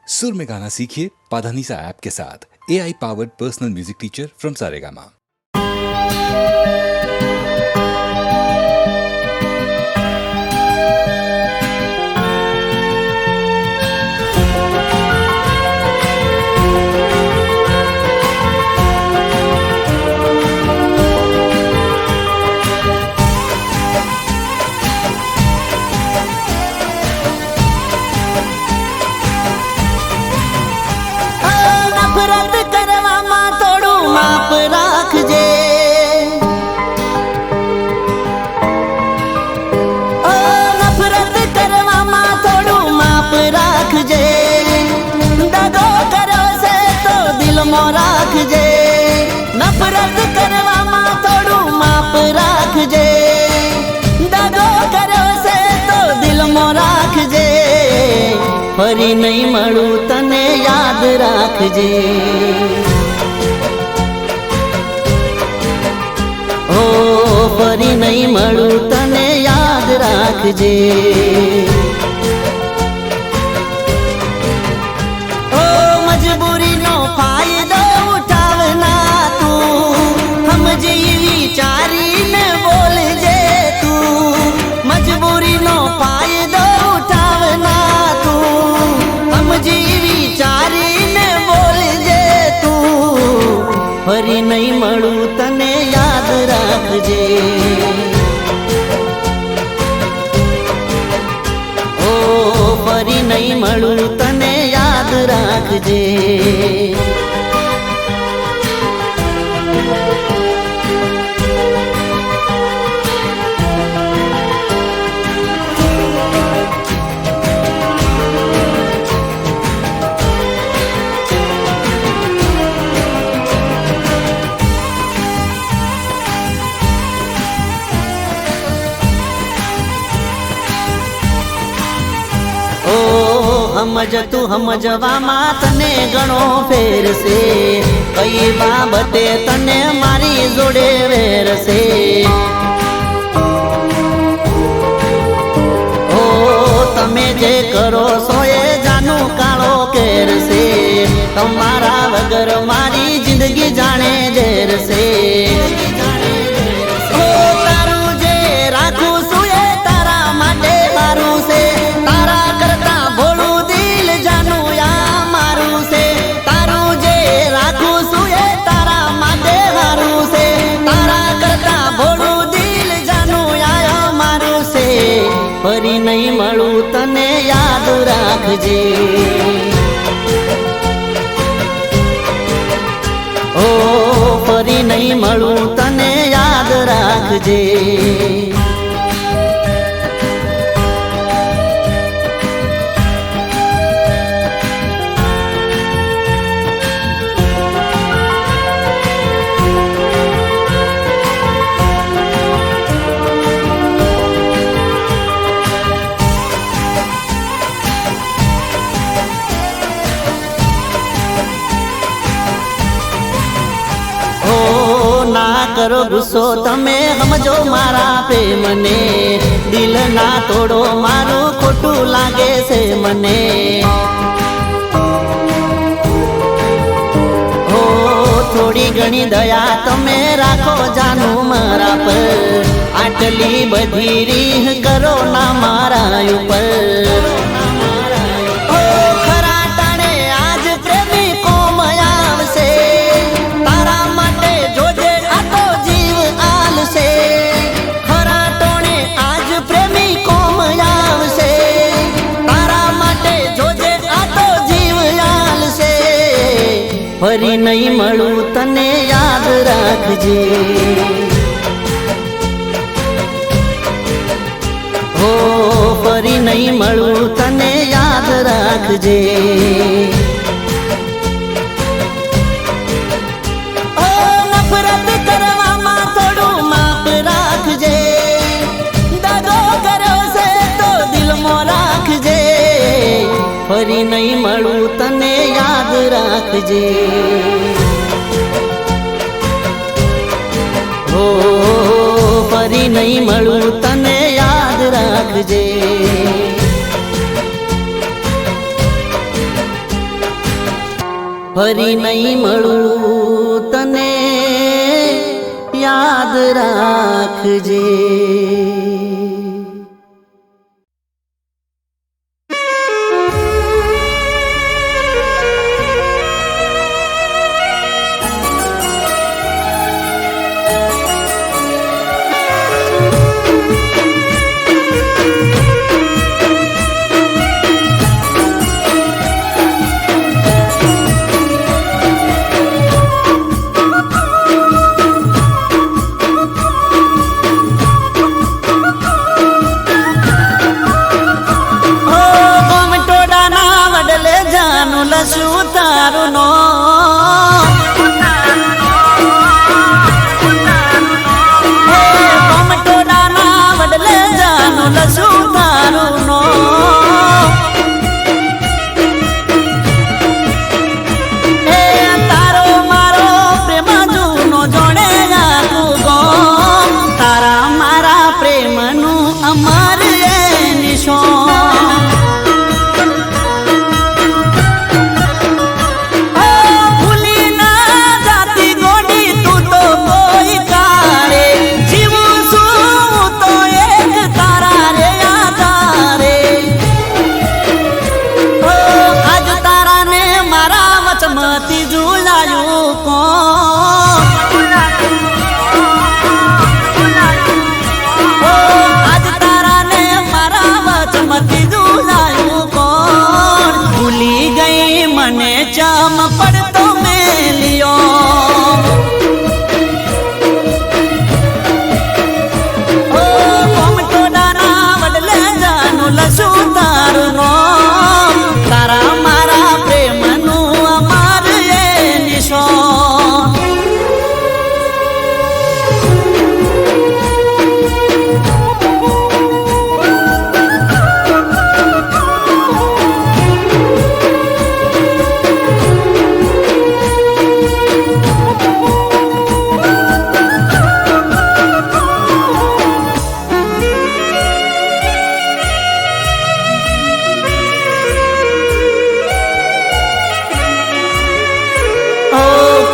सुर में गाना सीखिए पाधानीसा ऐप के साथ AI powered personal music teacher from Saregama. नफरत करवामां थोड़ું માપ રાખજે ઓ નફરત કરવામાં થોડું માપ રાખજે દગો કર્યો છે તો દિલમાં રાખજે નફરત કરવામાં થોડું માપ રાખજે દગો કર્યો છે તો દિલમાં રાખજે ફરી નહીં મળું તને યાદ રાખજે ઓ ફરી નહીં મળું તને યાદ રાખજે ઓ મજબૂરીનો ફાયદો ઉઠાવના તું સમજી વિચારીને બોલજે તું મજબૂરીનો ફાયદો ઉઠાવના તું સમજી વિચારીને બોલજે તું ફરી નહીં મળું તને યાદ રાખજે ઓ ફરી નહીં મળું તને યાદ રાખજે સમજ તું સમજવામાં તને ઘણો ફેર છે કઈ બાબતે તને મારી જોડે વેરશે ઓ તમે જે કરો છો એ જાનું કાળો કેર છે તમારા વગર મારી જિંદગી જાણે ઝેર છે ઓ તારું જે રાખું છું એ તારા માટે મારું છે તારા કરતા ફરી નહીં મળું તને યાદ રાખજે ઓ ફરી નહીં મળું તને યાદ રાખજે કરો ગુસ્સો તમે સમજો મારા પ્રેમને દિલ ના તોડો મારું ખોટું લાગે છે મને ઓ થોડી ઘણી દયા તમે રાખો જાનું મારા પર આટલી બધી રીહ કરો ના મારા ઉપર ફરી નહીં મળું તને યાદ રાખજે ઓ ફરી નહીં મળું તને યાદ રાખજે ઓ નફરત કરવામાં થોડું માપ રાખજે દગો કર્યો છે તો દિલમાં રાખજે ફરી નહીં મળું તને યાદ રાખજે ઓ ફરી નહીં મળું તને યાદ રાખજે ફરી નહીં મળું તને યાદ રાખજે. લસું તારું નો ટોડાના વડલે જાનું લસું તારું નો તારો મારો પ્રેમ જૂનો જોડે જાતું ગો તારા મારા પ્રેમનું અમર નિશો ચમ પડતો મેલિયો ઓ કોમટોડાના વડલે જાનું લસું તારું નો તારા મારા પ્રેમનું અમાર એ નિશો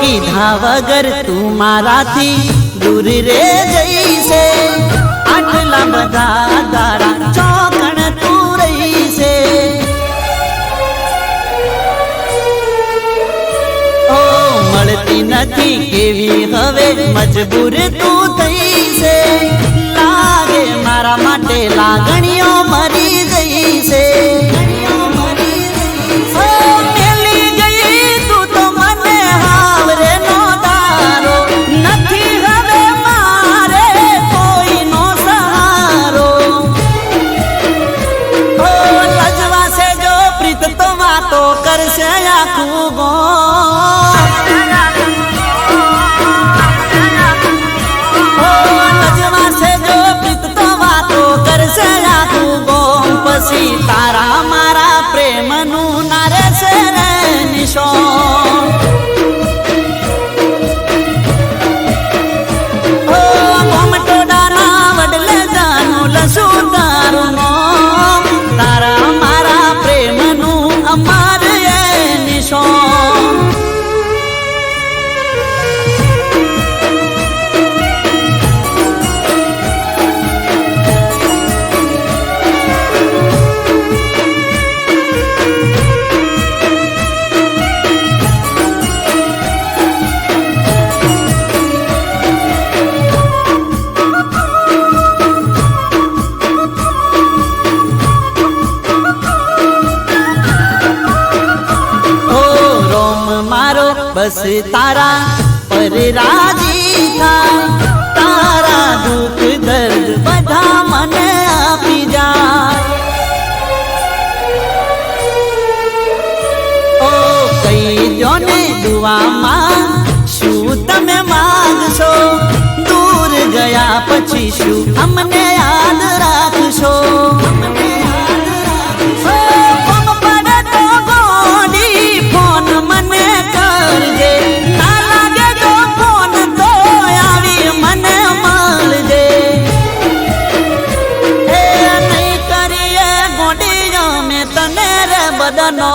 કીધા વગર તું મારાથી દૂર રે જઈશે આટલા બધા દાડા ચોકણ તું રહીશે ઓ મળતી નથી કેવી હવે મજબૂર તું થઈશે લાગે મારા માટે લાગણીઓ મરી જઈશે તો કરશે આખું ગો લજવાશે જો પ્રીત તો વાતો કરશે આખું ગો પછી તારા મારા પ્રેમનું ના રહેશે રે નિશો કોમટોડાના વડલે જાનું લસું તારું નો તારા મારા પ્રેમનું અમાર એ નિશો બસ તારા પર રાજી થાય તારા દુઃખ દર્દ બધા મને આપી જાય ઓ કહી દો ને દુઆમાં શું તમે માંગશો દૂર ગયા પછી શું અમને યાદ રાખશો બદનો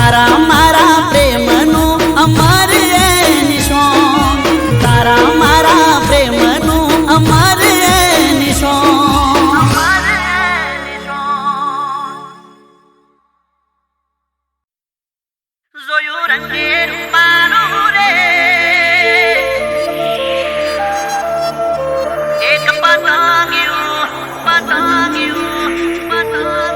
તારા મારા પ્રેમનું અમર નિશોન, તારા મારા પ્રેમનું અમર નિશોન. જોયું રંગે રૂપાનું રે એક પતંગિયું પતંગિયું પતંગિયું.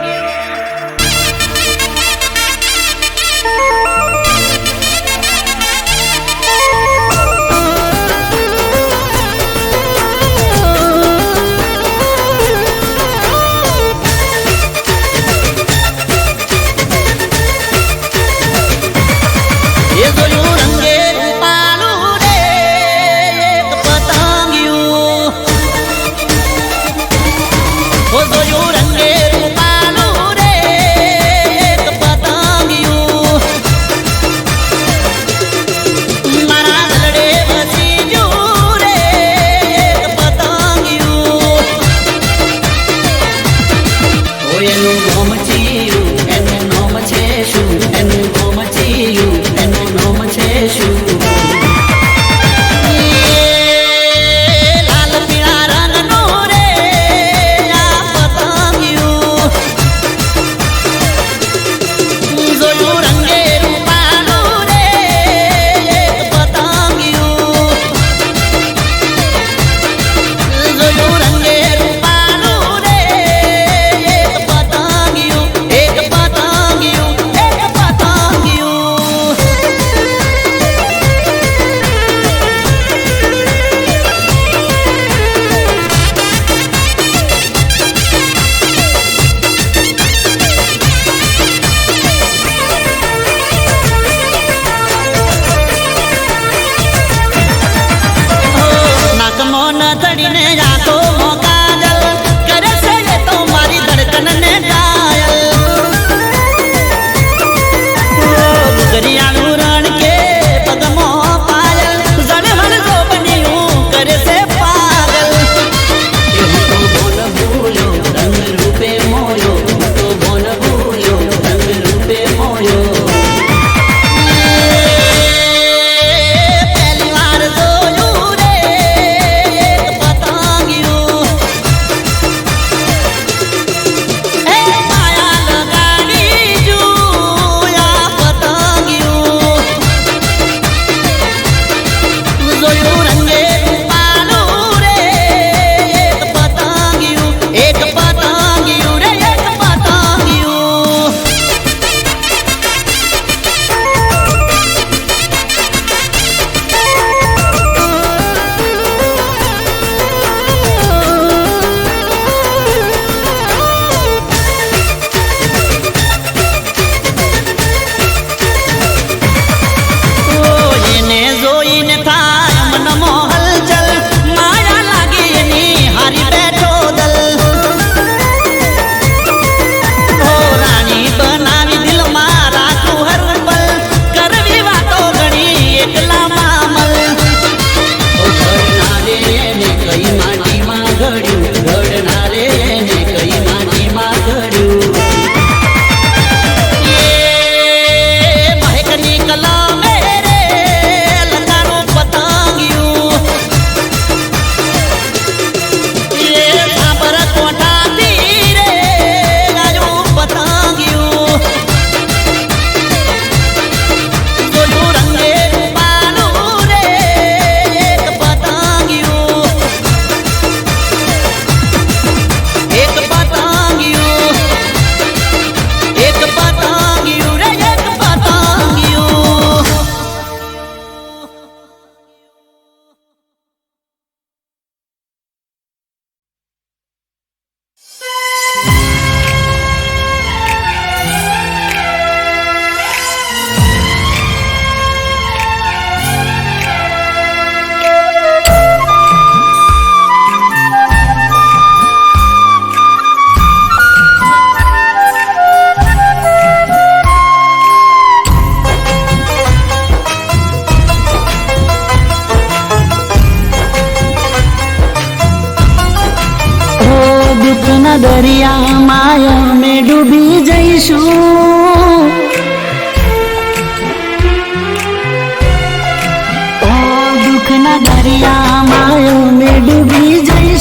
દરિયામાં અમે ડૂબી જઈશું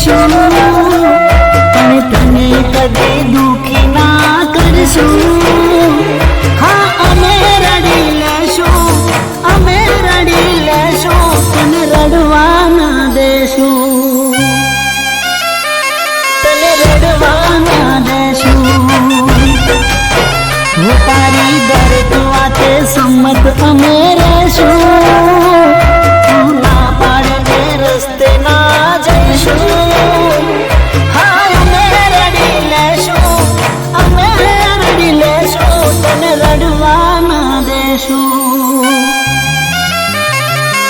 જઈશું, પણ તને કદે દુખી ના કરશું. હા અમે રડી લેશું, અમે રડી લેશું, તને રડવા ના દેશું, તને રડવા ના દેશું. હું તારી દરેક વાતે સંમત અમે રહેશું, તું ના પાડે રસ્તે ના જઈશું. હા અમે રડી લેશું, અમે રડી લેશું, તને રડવા ના દેશું,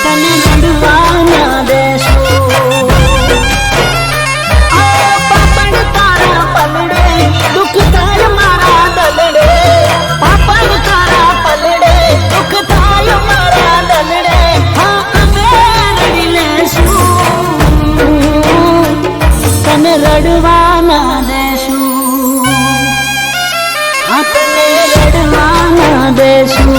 તને રડવા ના દેશું. આ પાપડ તારા પલડે, દુઃખ થાય મારા દલડે, પાપડ તારા પલડે, દુઃખ થાય મારા દલડે. હા અમે રડી લેશું, તને રડવા ના દેશું, હા તને રડવા ના દેશું.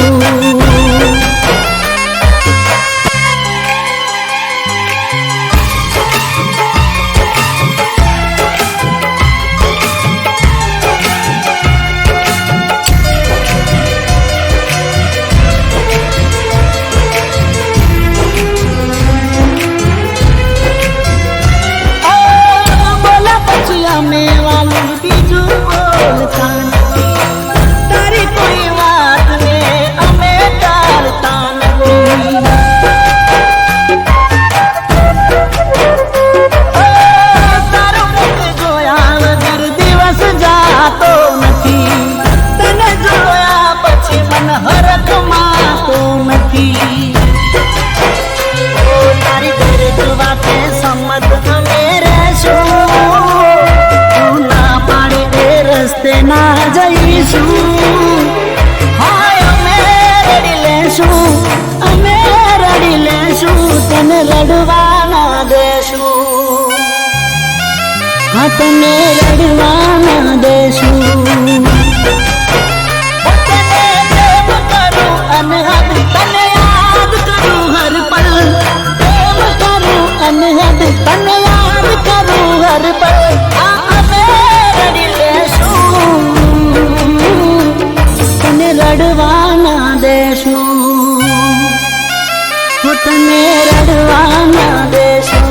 અમે વાલું બીજું બોલતા નથી, તારી કોઈ વાતને અમે ટાળતા નથી. તારો મુખ જોયા વગર દિવસ જાતો નથી, તને જોયા પછી મન હરખ માતો નથી. તારી દરેક વાતે સંમત અમે રહેશું, રસ્તે ના જઈશું. હાય અમે રડી લેશું, અમે રડી લેશું, તને રડવા ના દેશું, હા તને રડવા ના દેશું. તને પ્રેમ કરું અનહદ, તને યાદ કરું હર પલ, પ્રેમ કરું અનહદ, તને યાદ કરું હર પલ. રડવા ના દેશું, હું તને રડવા ના દેશું.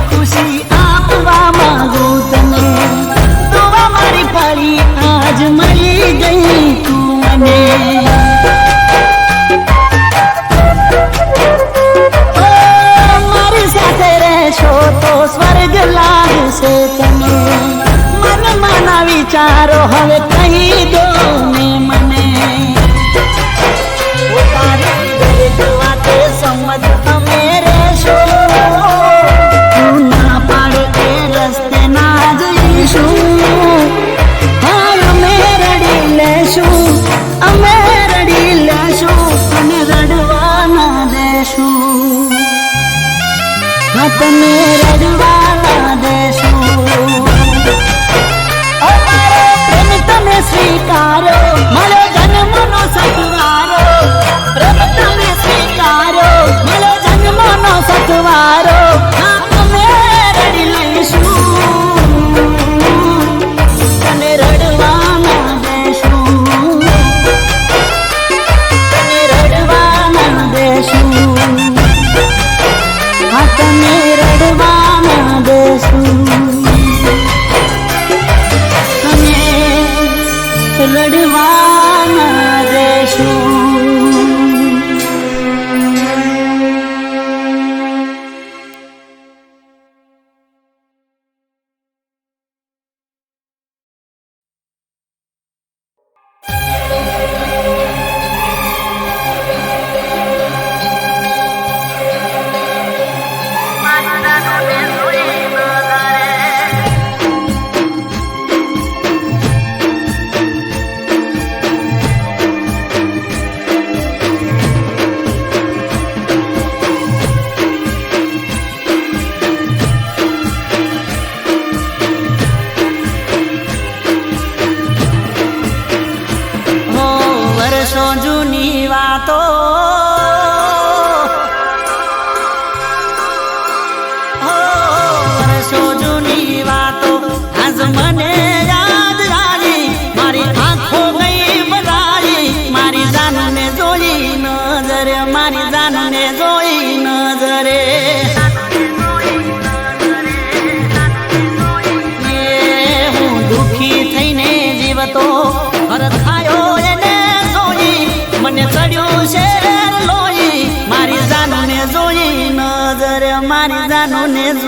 ખુશી આપવા માંગુ તને, દુઆ મારી ફરી આજ મળી ગઈ તું મને. મારી સાથે રહેશો તો સ્વર્ગ લાગશે તને, મનમાં ના વિચારો હવે કહી દો ને મને. તારી દરેક વાતે સંમત અમે રહેશું, અમે રડી લેશું, તને રડવા ના દેશું, હા તને રડવા ના દેશું. અમારો પ્રેમ તમે સ્વીકારો, મળે જન્મનો સથવારો, પ્રેમ તમે સ્વીકારો, મળે જન્મનો સથવારો. હા અમે રડી લઈશું, તને રડવા ના દેશું, તને રડવા ના દેશું, હા તને રડવા ના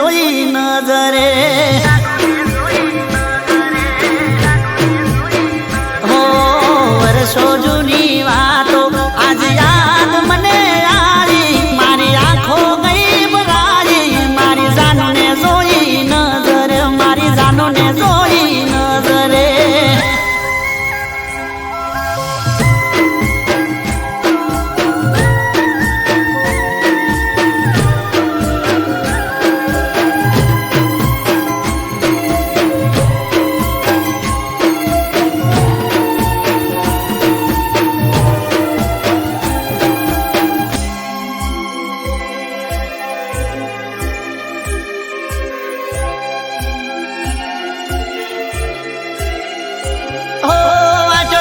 જોઈ નજરે હો વર્ષો જૂની વાતો આજ યાદ મને આવી મારી આંખો ગઈ ભરાઈ મારી જાનને જોઈ નજરે મારી જાનને જોઈ નજરે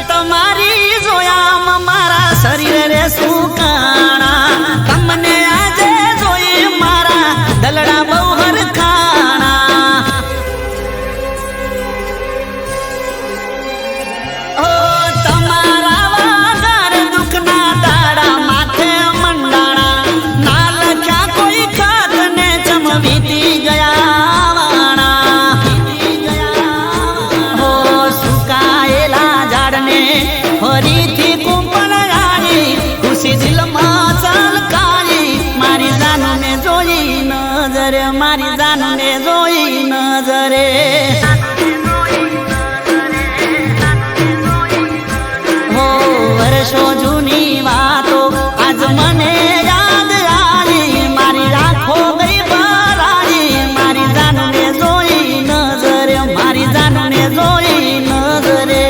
તમારી જોયામાં મારા શરીરે સુકાણા તમને આજે જોઈ મારા દલડા બહુ હરખાણા ઓ તમારા વાગર દુઃખના દાડા માથે મંડાણા ના લખ્યા કોઈ ખાત ને ચમ વીતી ગયા વાણા હો સુકાયેલા ઝાડને ફરીથી કુંપણ આવી ખુશી દિલમાં છલકાઈ મારી જાનને જોઈ નજરે મારી જાનને જોઈ નજરે હો વર્ષો જૂની વાતો આજ મને યાદ આવી મારી આંખો ગઈ ભરાઈ મારી જાનને જોઈ નજરે મારી જાનને જોઈ નજરે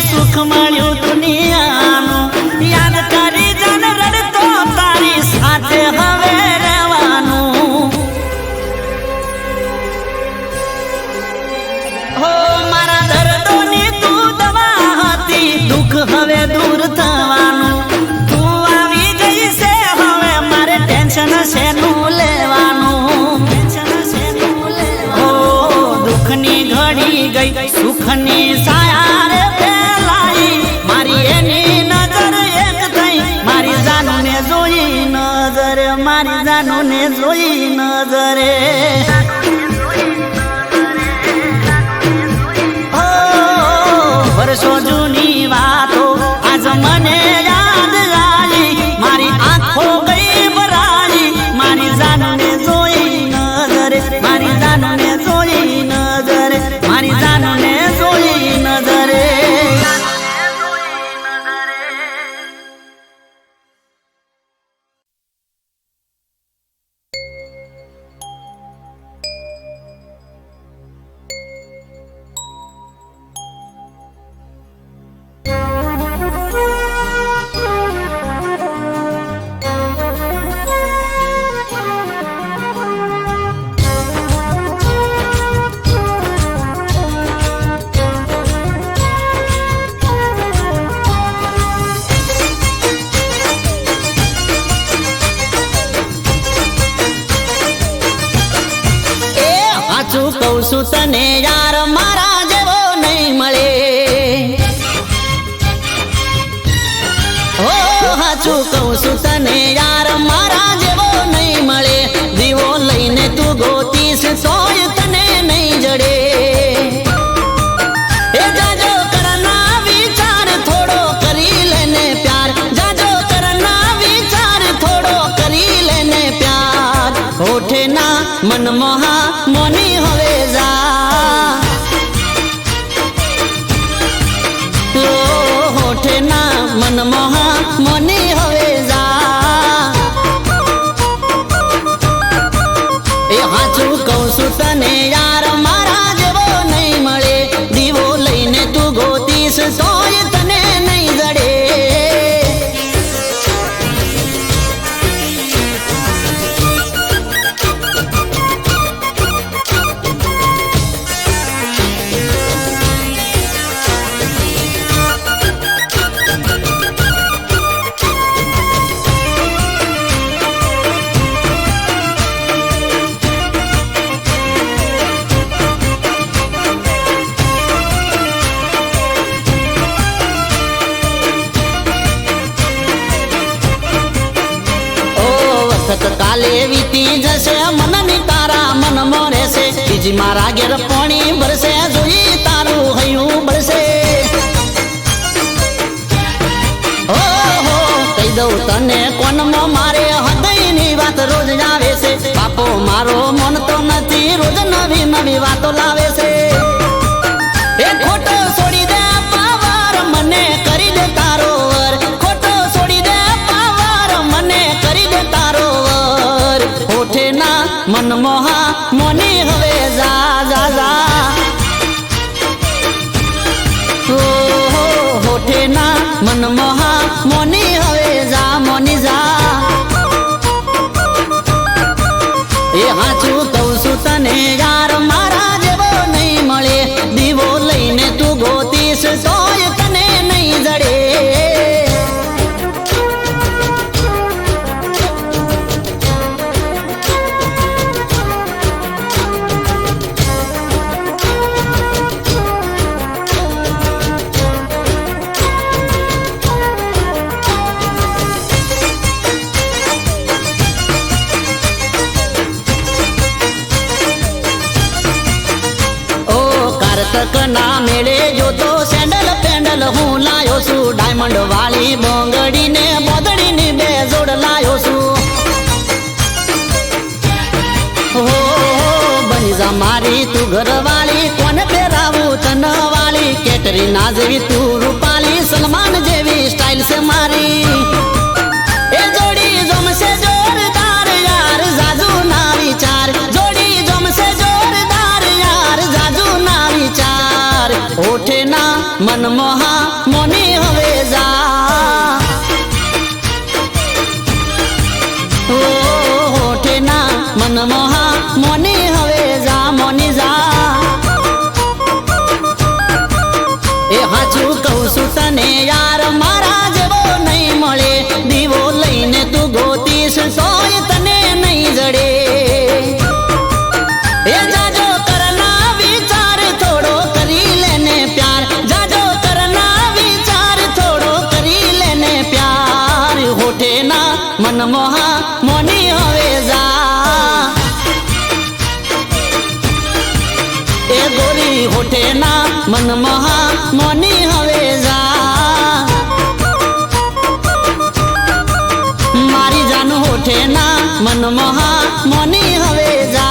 સુખ મળ્યું દુનિયાનું યાદ કરી જન રડતો તારી સાથે હવે રહેવાનું હો મારા દર્દોની તું દવા હતી દુઃખ હવે દૂર થવાનું તું આવી ગઈ છે હવે મારે ટેન્શન શેનું લેવાનું હો દુઃખની ઘડી ગઈ સુખની સાયા મારી એની નજર એક થઈ મારી જાનને જોઈ નજરે મારી જાનને જોઈ નજરે ઓ વર્ષો જૂની વાતો આજ મને યાદ આવી મારી આંખો ગઈ ભરાઈ મારી જાનને જોઈ નજરે મારી જાનને જોઈ નજરે મારી જાનને જોઈ નજરે સાચું કહું છું તને યાર મારા જેવો નહીં મળે હો સાચું કહું છું તને યાર મારા જેવો નહીં મળે દીવો લઈને તું ગોતીશ તોય તને નહીં જડે એ જાજો કરના વિચાર થોડો કરી લેને પ્યાર જાજો કરના વિચાર થોડો કરી લેને પ્યાર હોઠે ના મનમોહા મોની હવે જા હોઠે ના મનમોહા મોની હવે જા એ હાચું કહું છું તને યાર મારા જેવો નહીં મળે દીવો લઈને તું ગોતીશ તોય તને નહીં જડે કાલે વીતી જશે મનની તારા મનમાં રહેશે બીજી મારા ઘેર પાણી ભરશે જોઈ તારું હૈયું બળશે ઓહો કહી દઉં તને કોનમાં મારે હૃદયની વાત રોજ આવે છે બાપો મારો મન તો નથી રોજ નવી નવી વાતો લાવે છે એ ખોટો છોડી દે પાવાર મને કરી દે તારો વર ખોટો છોડી દે પાવાર મને કરી દે તારો વર હોઠે ના મન મોહા મોની હવે જા જા જા ઓહો હોઠે ના મન મોહા મોની હવે જા મોની જા એ હાચું કહું છું તને યાર મારા જેવો નહીં મળે દીવો લઈને તું ગોતીશ તોય તને નહીં જડે ના મેળે જોતો સેન્ડલ પેન્ડલ હું લાયો છું ડાયમંડ વાળી બોંગડી ને બોદડી ની બે જોડ લાયો છું હો બની જા મારી તું ઘરવાળી કોને પહેરાવું તન વાળી કેટરીના જેવી તું રૂપાલી સલમાન જેવી સ્ટાઇલ છે મારી એ જોડી જમશે જોરદાર યાર જાજુ ના વિચાર જોડી જમશે જોરદાર યાર જાજુ ના વિચાર હોઠે ના મન મોહા મોની હવે જા ઓ હોઠે ના મન મોહા મોની હવે જા મોની જા એ હાચું કહું છું તને યાર મારા જેવો નહીં મળે દીવો લઈને તું ગોતીશ સોય તને નહીં જડે એ જાજો કરના વિચાર થોડો કરી લેને પ્યાર જાજો કરના વિચાર થોડો કરી લેને પ્યાર હોઠે ના મન મોહા મોની હવે જા એ ગોરી હોઠે ના મન મોહા મોની હવે જા મારી જાન હોઠે ના મન મોહા મોની હવે જા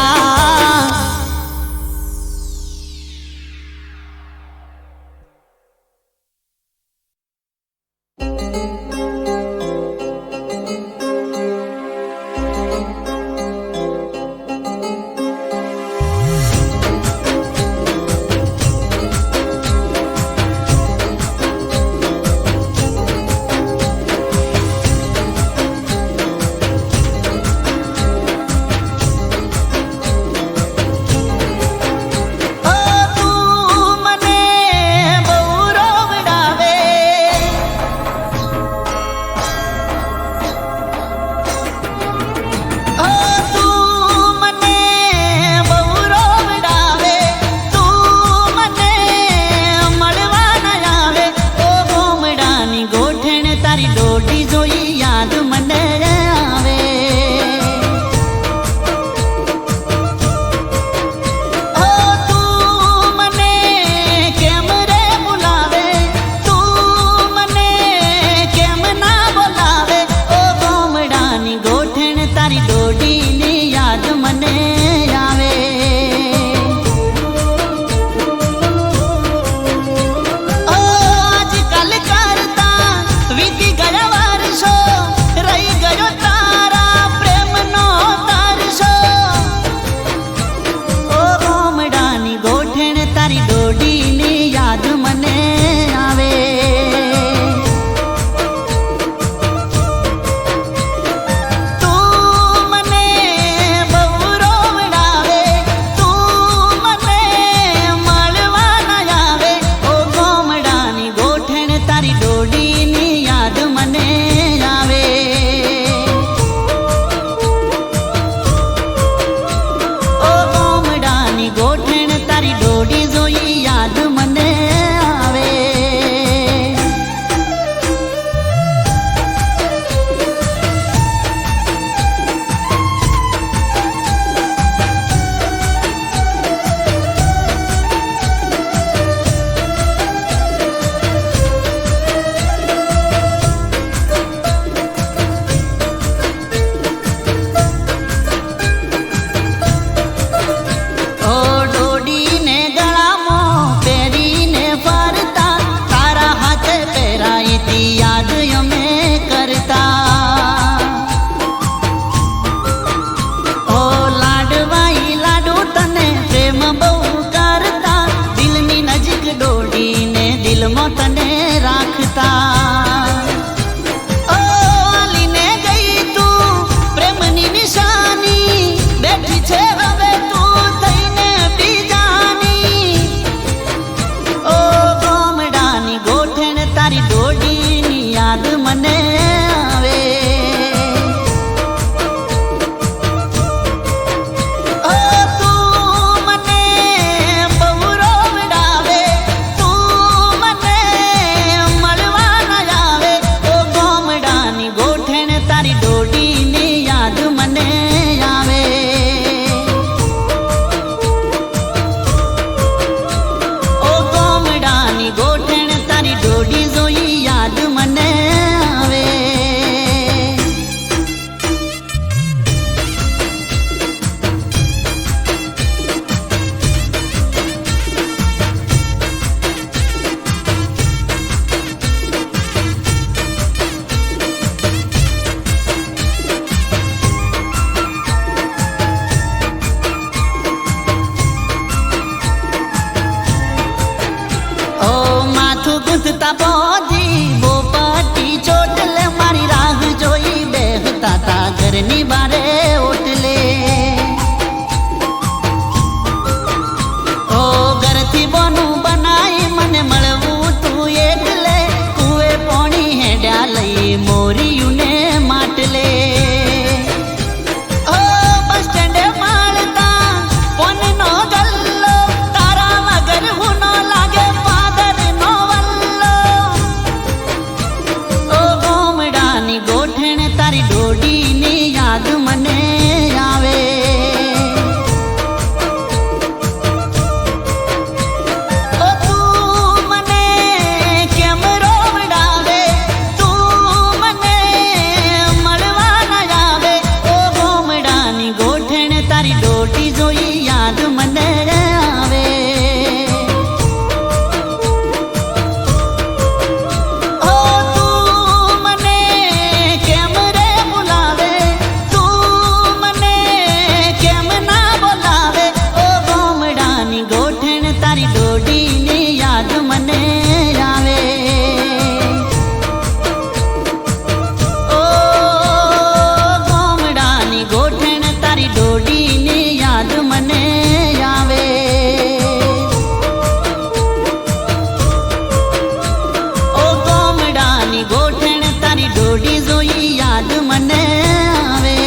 ના બોધી બોપટી ચોટલે મારી રાહ જોઈ બેહતા તા ઘરની બારે ઓટલે ઓ ઘરથી બોનું બનાઈ મને મળવું તું એટલે કુએ પોણી હેડ્યા લઈ મોરિયુંને માટલે ઓ બસ સ્ટેન્ડે માળતા પોનનો ગલ્લો તારા વગર હું નો લાગે પાદરનો વલ્લો ઓ ગોમડાની ગોઠણ તારી ડોડીની યાદ મને આવે ઓ તું મને કેમ રોવડાવે તું મને મળવા ન આવે ઓ ગોમડાની ગોઠણ તારી ડોડી જોઈ યાદ મને આવે ઓ તું મને કેમ રે બોલાવે તું મને કેમ ના બોલાવે ઓ ગોમડાની ગોઠણ તારી ડોડીની યાદ મને આવે ઓ ગોમડાની ગોઠણ તારી ડોડીની યાદ મને આવે ઓ ગોમડાની ગોઠણ તારી ડોડી જોઈ યાદ મને આવે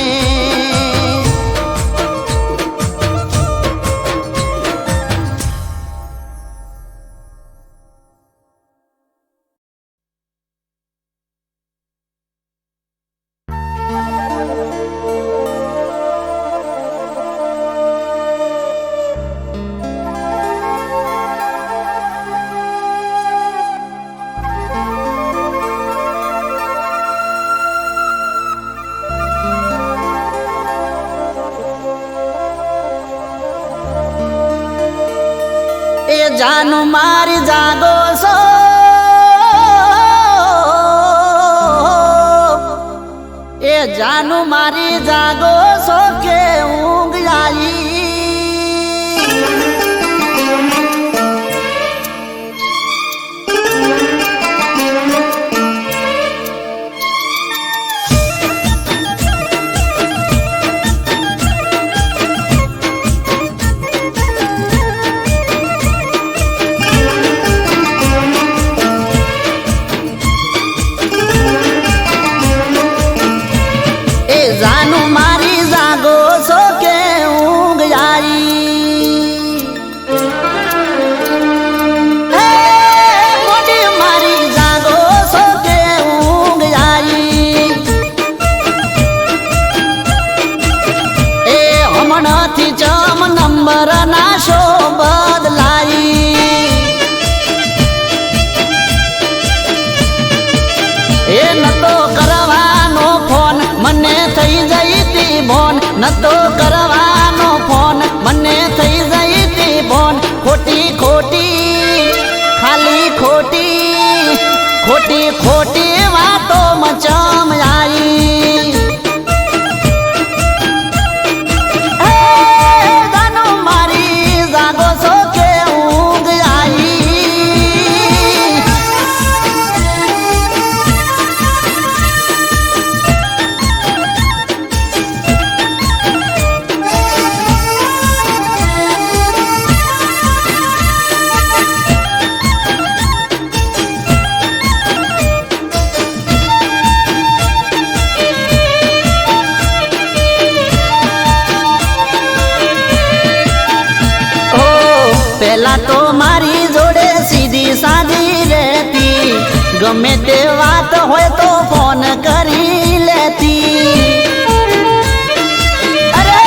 એ જાનુ મારી જાગો છો એ જાનુ મારી જાગો છો કે ઊંઘ આવી એ જાનુ મારી જાગો છો કે ઊંઘ આવી હે મોટી મારી જાગો છો કે ઊંઘ આવી એ હમણાંથી ચમ નંબર ના શો બદલાઈ એ નતો કરવાનો ફોન મને થઈ જઈ તી બોન નતો કરવાનો ફોન મને થઈ જઈ તી બોન ખોટી ખોટી ખાલી ખોટી ખોટી ખોટી વાતો મચમ આવી હે જાનુ મારી જાગો છો કે ઊંઘ આવી પેલા તો મારી જોડે સીધી સાદી રહેતી ગમે તે વાત હોય તો ફોન કરી લેતી અરે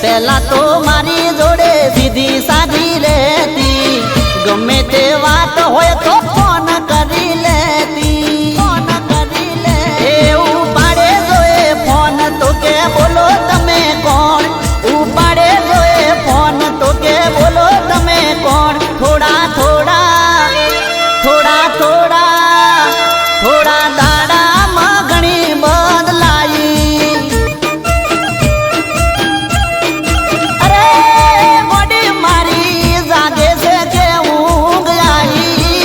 પેલા તો મારી જોડે સીધી સાદી રહેતી ગમે તે વાત હોય તો ફોન કરી લેતી ફોન કરી લે એવું પાડે જોએ ફોન તો કે બોલો તમે કોણ ઉપાડે જોએ ફોન તો કે બોલો તમે કોણ થોડા થોડા થોડા થોડા થોડા દાડામાં ઘણી બદલાઈ અરે મોડી મારી જાગે છે કે ઊંઘ આવી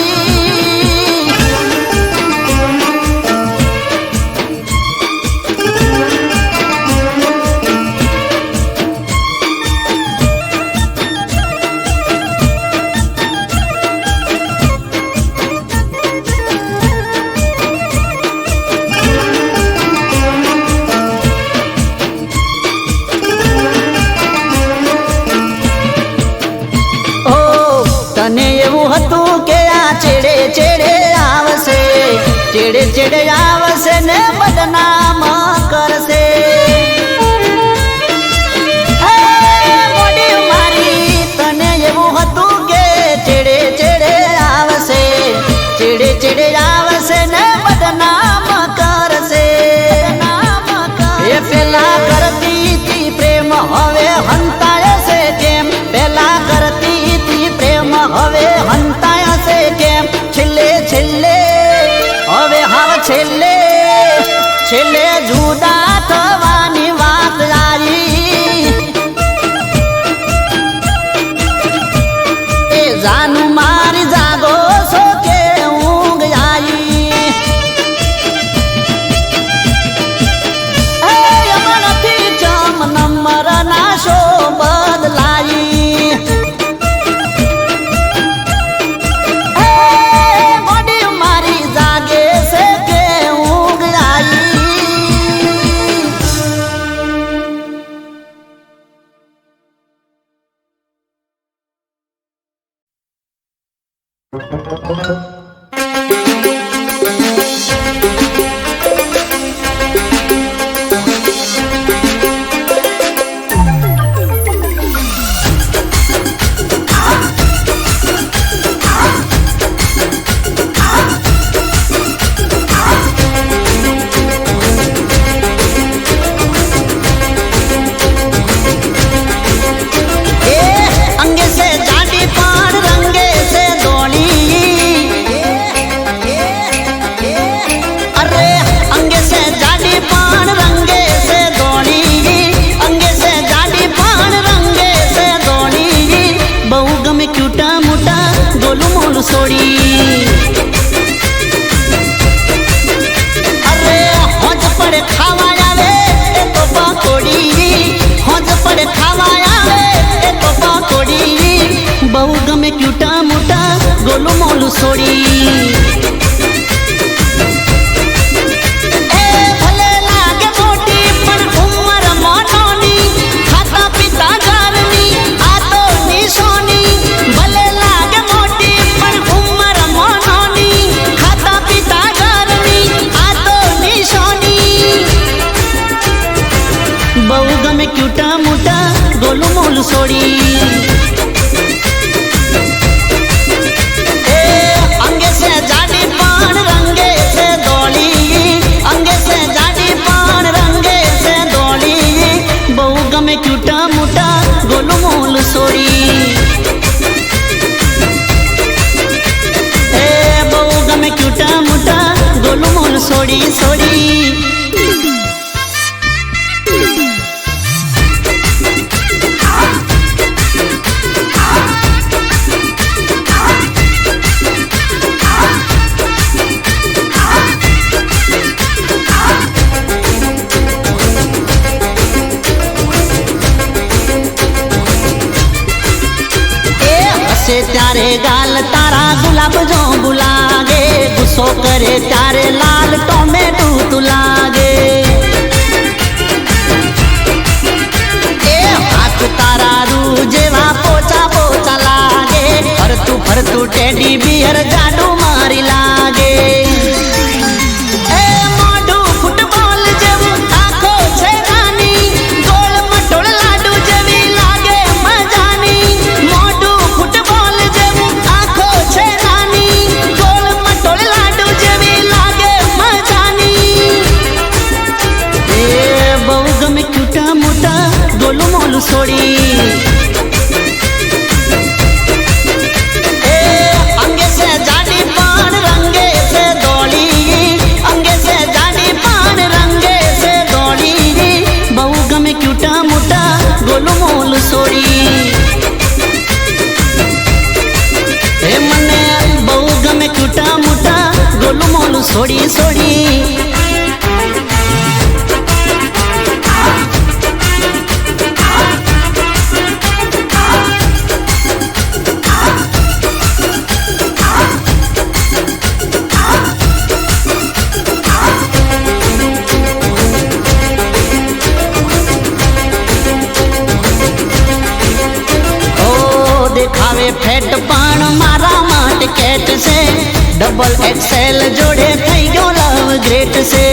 ત્યારે ગાલ તારા ગુલાબ જો ગુલાગે, ગુસ્સો કરે ત્યારે લાલ ટોમેટું તું લાગે. એ હાથ તારા રૂ જેવા પોચા પોચા લાગે, ફરતું ફરતું ટેડી બિયર જાડું મારી લાગે. એ મોઢું ફૂટબોલ જેવું, આંખો છે નાની, ગોળ મટોળ લાડુ જેવી લાગે મજાની. મોઢું ફૂટબોલ જેવું, આંખો છે નાની, ગોળ મટોળ લાડુ જેવી લાગે મજાની. એ બહુ ગમે ક્યુટા મોટા ગોલું મોલું છોડી. છોડી છોડી દેખાવે ફેટ પણ મારા માટે કેટ છે. ડબલ એક્સેલ જોડે થઈ ગયો લવ ગ્રેટ છે.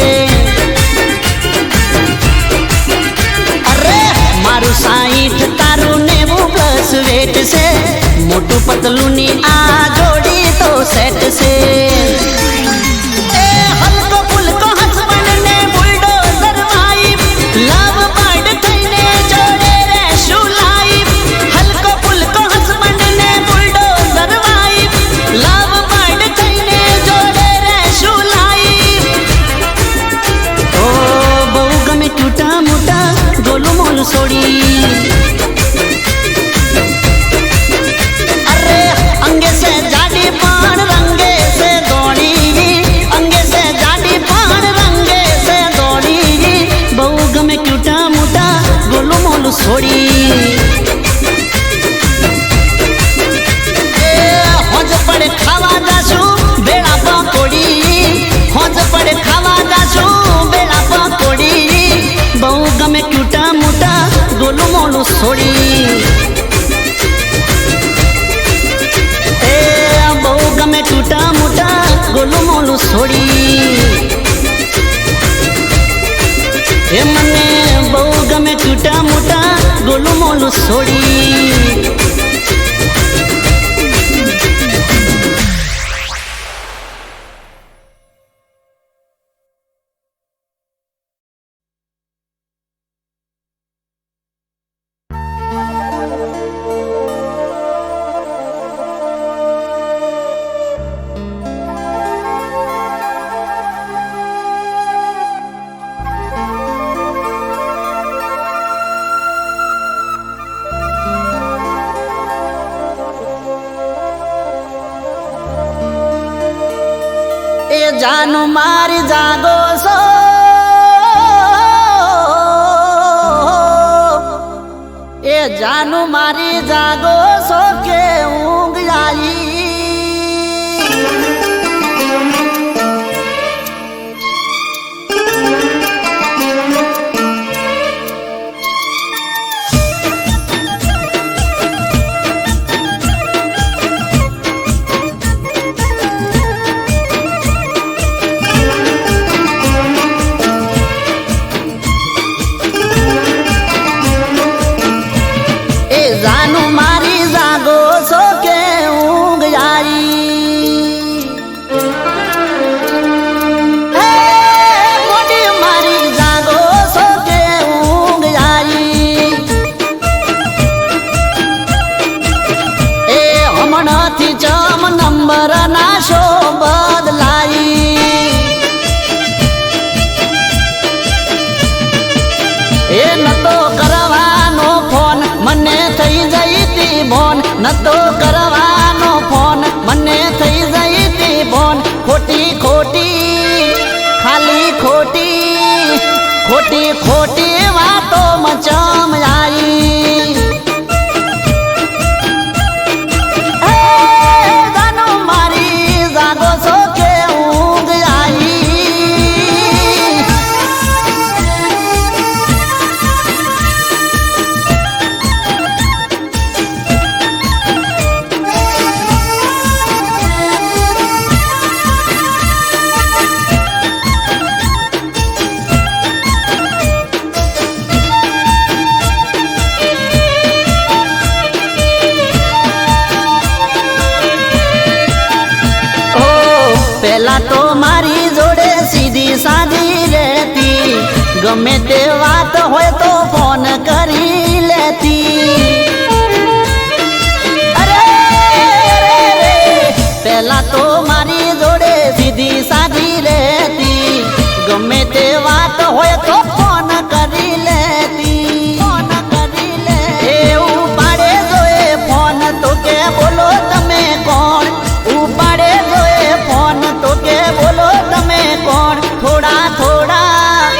અરે મારું 60 તારું 90+ વેટ છે. મોટું પતલું ની આ જોડી તો સેટ છે. એ હલકો ફુલકો હસબન્ડ ને બુલડોઝર વાઈફ, લવ બર્ડ થઈને જોડે રહેશું લાઈફ. હલકો ફુલકો હસબન્ડ ને બુલડોઝર વાઈફ, લવ બર્ડ થઈને જોડે રહેશું લાઈફ. ઓ બહુ ગમે ટૂટા મોટા ગોલું મોલું છોડી. અરે અંગે સે જાડી પણ રંગે સે દોડી, અંગે સે જાડી પણ રંગે સે દોડી. બહુ ગમે ટૂટા મોટા ગોલું મોલું છોડી. હોજ પડે ખાવા જાશું બેળા પકોડી, હોજ પડે ખાવા જાશું બેળા પકોડી. બહુ ગમે ક્યુટા મોટા ગોલું મોલું છોડી. એ બહુ છોડી એ મને બહુ ગમે છૂટા મોટા ગોલું મોલું છોડી જાનુ મારી જાગો છો એ જાનુ મારી જાગો છો કે ઊંઘ આવી નાશો બદલાઈ એ નતો કરવાનો ફોન મને થઈ જઈતી બોન નતો કરવાનો ફોન મને થઈ જઈતી બોન ખોટી ખોટી ખાલી ખોટી ખોટી ખોટી વાતો મચમ આવી પેલા તો મારી જોડે સીધી સાદી રહેતી ગમે તે વાત હોય તો ફોન કરી લેતી અરે પેલા તો મારી જોડે સીધી સાદી રહેતી ગમે તે વાત હોય તો ફોન કરી લેતી ફોન કરી લે એવું પાડે જોએ ફોન તો કે બોલો તમે કોણ ઉપાડે જોએ ફોન તો કે બોલો તમે કોણ થોડા થોડા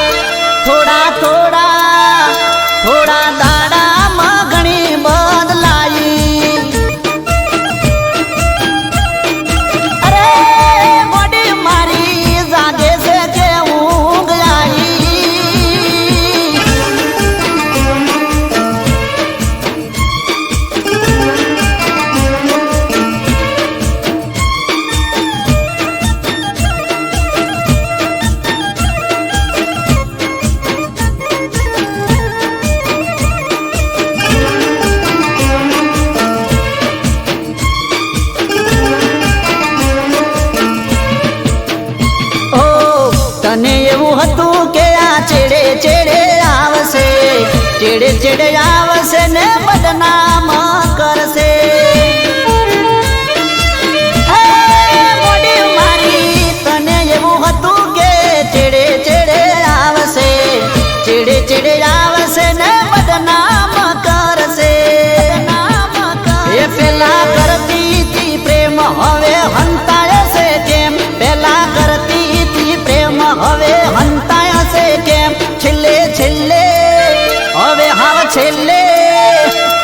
થોડા થોડા થોડા દાડામાં ઘણી બદલાઈ અરે બોડી મારી જાગે છે કે ઊંઘ આવી તને એવું હતું કે આ ચેડે ચેડે આવશે ચેડે ચેડે આવશે ને બદનામ કરશે મોડી મારી તને એવું હતું કે ચેડે ચેડે આવશે ચેડે ચેડે આવશે ને બદનામ કરશે એ પેલા કરતી હતી પ્રેમ હવે હંતાય છે કેમ પેલા કરતી હતી પ્રેમ હવે હંતાય છે કેમ છેલ્લે છેલ્લે હવે હાવ છેલ્લે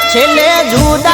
છેલ્લે જુદા